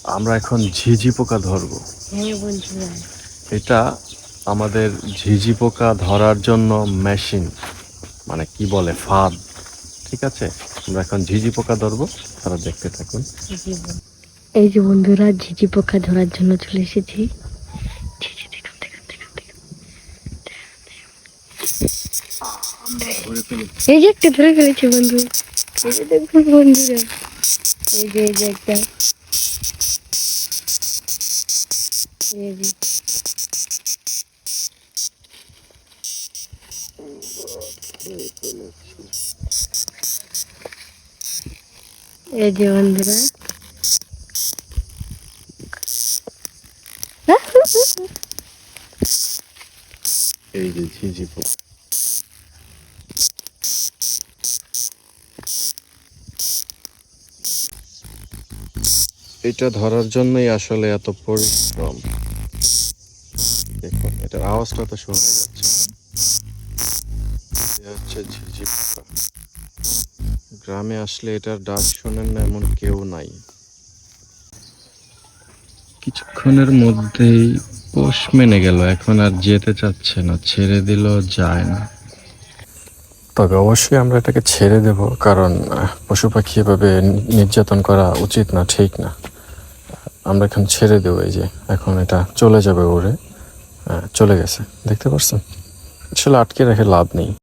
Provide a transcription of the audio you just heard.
আমরা এখন ঝিঝি পোকা ধরবো। হ্যাঁ বন্ধুরা, এটা আমাদের ঝিঝি পোকা ধরার জন্য মেশিন, মানে কি বলে ফাঁদ। ঠিক আছে, আমরা এখন ঝিঝি পোকা ধরবো, তারা দেখতে থাকুন। এই যে বন্ধুরা, ঝিঝি পোকা ধরার জন্য চলে এসেছি। ঝিঝি দেখুন, দেখুন, দেখুন, দেখুন। এই যে একটা ধরে ফেলেছে বন্ধু। এই যে দেখুন বন্ধুরা, এই যে একটা, এই যে বন্ধুরা, এই যে ঝিঝি পোকা। এটা ধরার জন্যই আসলে এত পরিশ্রম। দেখুন, এটার আওয়াজটা তো শোনা যাচ্ছে। এ হচ্ছে ঝিঝি পোকা। গ্রামে আসলে এটার ডাক শোনেন না এমন কেউ নাই। কিছুক্ষণের মধ্যেই পোষ মেনে গেল, এখন আর যেতে চাচ্ছে না, ছেড়ে দিল যায় না। তবে অবশ্যই আমরা এটাকে ছেড়ে দেব, কারণ পশু পাখি এভাবে নির্যাতন করা উচিত না, ঠিক না। আমরা এখন ছেড়ে দেবো। এই যে এখন এটা চলে যাবে উড়ে। চলে গেছে, দেখতে পাচ্ছেন। আসলে আটকে রেখে লাভ নেই।